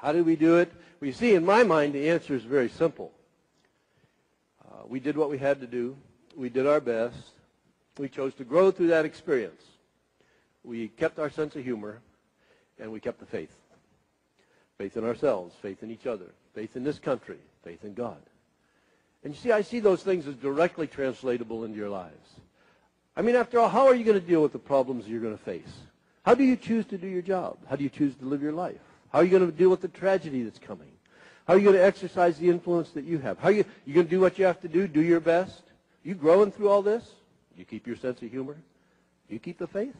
How did we do it? Well, you see, in my mind, the answer is very simple. We did what we had to do. We did our best. We chose to grow through that experience. We kept our sense of humor, and we kept the faith. Faith in ourselves, faith in each other, faith in this country, faith in God. And you see, I see those things as directly translatable into your lives. I mean, after all, how are you going to deal with the problems you're going to face? How do you choose to do your job? How do you choose to live your life? How are you going to deal with the tragedy that's coming? How are you going to exercise the influence that you have? How are you going to do what you have to do your best? You growing through all this? You keep your sense of humor? You keep the faith?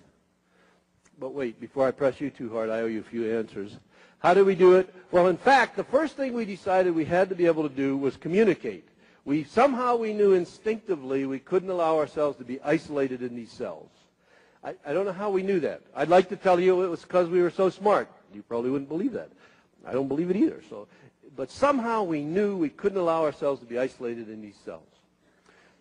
But wait, before I press you too hard, I owe you a few answers. How do we do it? Well, in fact, the first thing we decided we had to be able to do was communicate. Somehow we knew instinctively we couldn't allow ourselves to be isolated in these cells. I don't know how we knew that. I'd like to tell you it was because we were so smart. You probably wouldn't believe that. I don't believe it either. But somehow we knew we couldn't allow ourselves to be isolated in these cells.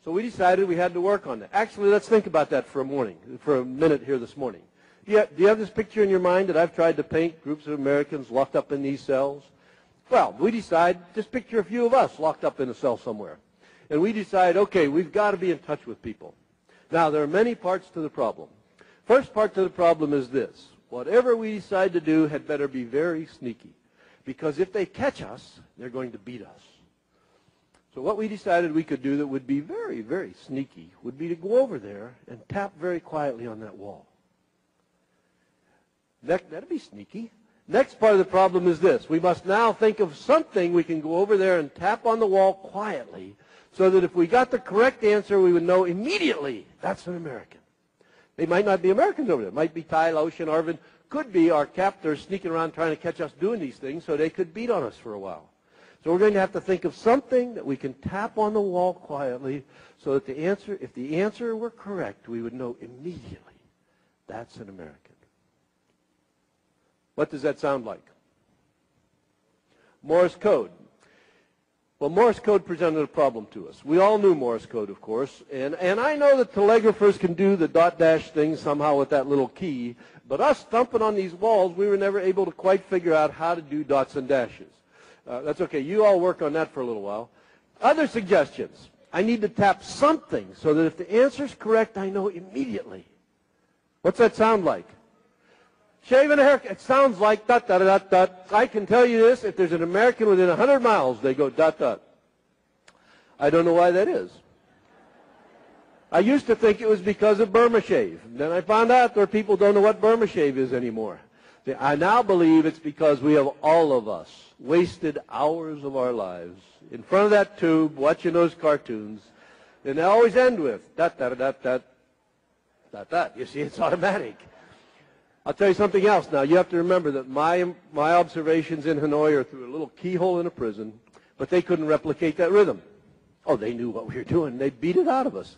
So we decided we had to work on that. Actually, let's think about that for a minute here this morning. Do you have this picture in your mind that I've tried to paint, groups of Americans locked up in these cells? Well, we decide, just picture a few of us locked up in a cell somewhere. And we decide, okay, we've got to be in touch with people. Now, there are many parts to the problem. First part to the problem is this. Whatever we decide to do had better be very sneaky. Because if they catch us, they're going to beat us. So what we decided we could do that would be very, very sneaky would be to go over there and tap very quietly on that wall. That'd be sneaky. Next part of the problem is this. We must now think of something we can go over there and tap on the wall quietly so that if we got the correct answer, we would know immediately that's an American. They might not be Americans over there. It might be Thai, Laotian, Arvin. Could be our captors sneaking around trying to catch us doing these things so they could beat on us for a while. So we're going to have to think of something that we can tap on the wall quietly so that if the answer were correct, we would know immediately that's an American. What does that sound like? Morse code. Well, Morse code presented a problem to us. We all knew Morse code, of course, and I know that telegraphers can do the dot dash thing somehow with that little key, but us thumping on these walls, we were never able to quite figure out how to do dots and dashes. That's okay. You all work on that for a little while. Other suggestions. I need to tap something so that if the answer's correct, I know immediately. What's that sound like? Shaving a haircut. It sounds like dot, dot, dot, dot. I can tell you this, if there's an American within 100 miles, they go dot, dot. I don't know why that is. I used to think it was because of Burma shave. Then I found out there people don't know what Burma shave is anymore. I now believe it's because we have, all of us, wasted hours of our lives in front of that tube watching those cartoons. And they always end with dot, dot, dot, dot, dot, dot. You see, it's automatic. I'll tell you something else now. You have to remember that my observations in Hanoi are through a little keyhole in a prison, but they couldn't replicate that rhythm. Oh, they knew what we were doing. They beat it out of us.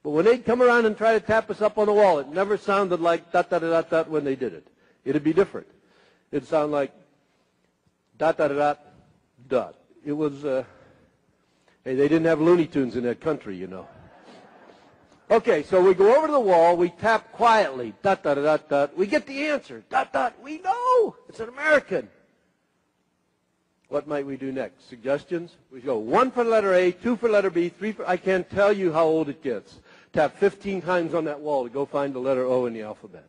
But when they'd come around and try to tap us up on the wall, it never sounded like dot, dot, dot, dot when they did it. It'd be different. It'd sound like dot, dot, dot, dot. It was, hey, they didn't have Looney Tunes in that country, you know. Okay, so we go over to the wall, we tap quietly, dot, dot, dot, dot. We get the answer, dot, dot. We know it's an American. What might we do next? Suggestions? We go 1 for letter A, 2 for letter B, 3 for, I can't tell you how old it gets. Tap 15 times on that wall to go find the letter O in the alphabet.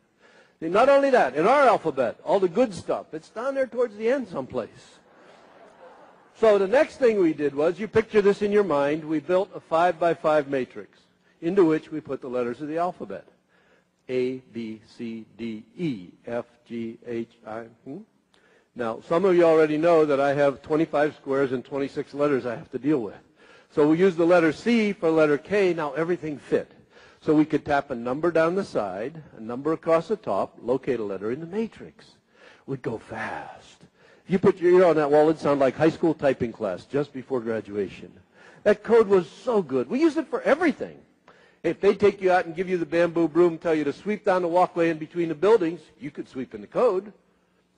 And not only that, in our alphabet, all the good stuff, it's down there towards the end someplace. So the next thing we did was, you picture this in your mind, we built a 5x5 matrix into which we put the letters of the alphabet. A, B, C, D, E, F, G, H, I. Now, some of you already know that I have 25 squares and 26 letters I have to deal with. So we use the letter C for letter K. Now everything fit. So we could tap a number down the side, a number across the top, locate a letter in the matrix. We'd go fast. If you put your ear on that wall, it'd sound like high school typing class just before graduation. That code was so good. We used it for everything. If they take you out and give you the bamboo broom, tell you to sweep down the walkway in between the buildings, you could sweep in the code.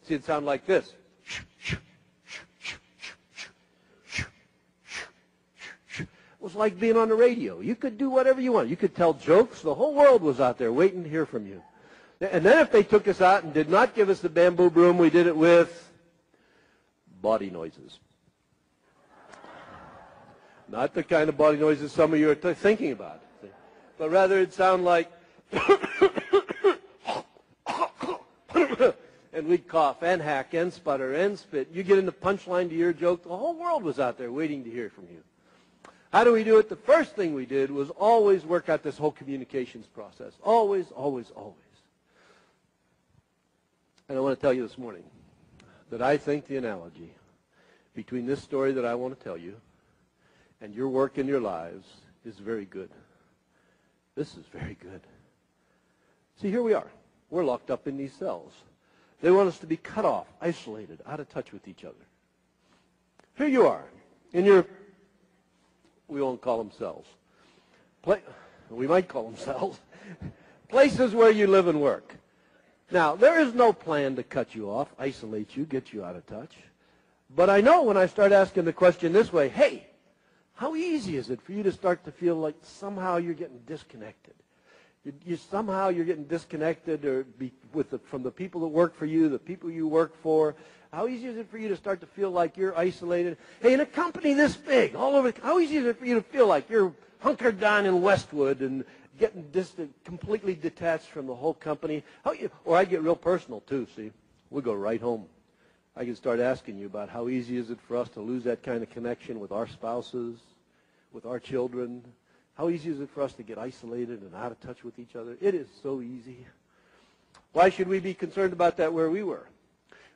See, it'd sound like this. It was like being on the radio. You could do whatever you want. You could tell jokes. The whole world was out there waiting to hear from you. And then if they took us out and did not give us the bamboo broom, we did it with body noises. Not the kind of body noises some of you are thinking about, but rather it sounds like, and we'd cough and hack and sputter and spit. You get in the punchline to your joke, the whole world was out there waiting to hear from you. How do we do it? The first thing we did was always work out this whole communications process. Always, always, always. And I want to tell you this morning that I think the analogy between this story that I want to tell you and your work in your lives is very good. This is very good. See, here we are. We're locked up in these cells. They want us to be cut off, isolated, out of touch with each other. Here you are in your, we won't call them cells. We might call them cells. Places where you live and work. Now, there is no plan to cut you off, isolate you, get you out of touch. But I know when I start asking the question this way, hey, how easy is it for you to start to feel like somehow you're getting disconnected? Somehow you're getting disconnected from the people that work for you, the people you work for. How easy is it for you to start to feel like you're isolated? Hey, in a company this big, all over, how easy is it for you to feel like you're hunkered down in Westwood and getting completely detached from the whole company? Or I get real personal too, see. We go right home. I can start asking you about how easy is it for us to lose that kind of connection with our spouses, with our children. How easy is it for us to get isolated and out of touch with each other? It is so easy. Why should we be concerned about that where we were?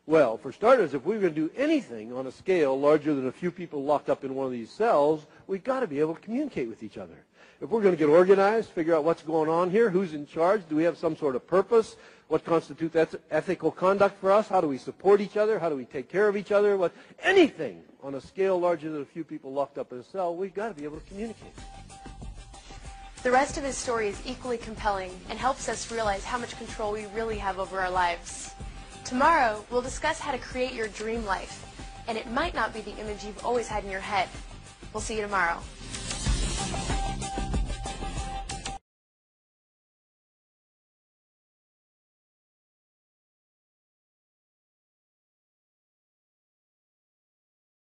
Well, for starters, if we're going to do anything on a scale larger than a few people locked up in one of these cells, we've got to be able to communicate with each other. If we're going to get organized, figure out what's going on here, who's in charge, do we have some sort of purpose, what constitutes ethical conduct for us, how do we support each other, how do we take care of each other, anything on a scale larger than a few people locked up in a cell, we've got to be able to communicate. The rest of his story is equally compelling and helps us realize how much control we really have over our lives. Tomorrow, we'll discuss how to create your dream life, and it might not be the image you've always had in your head. We'll see you tomorrow.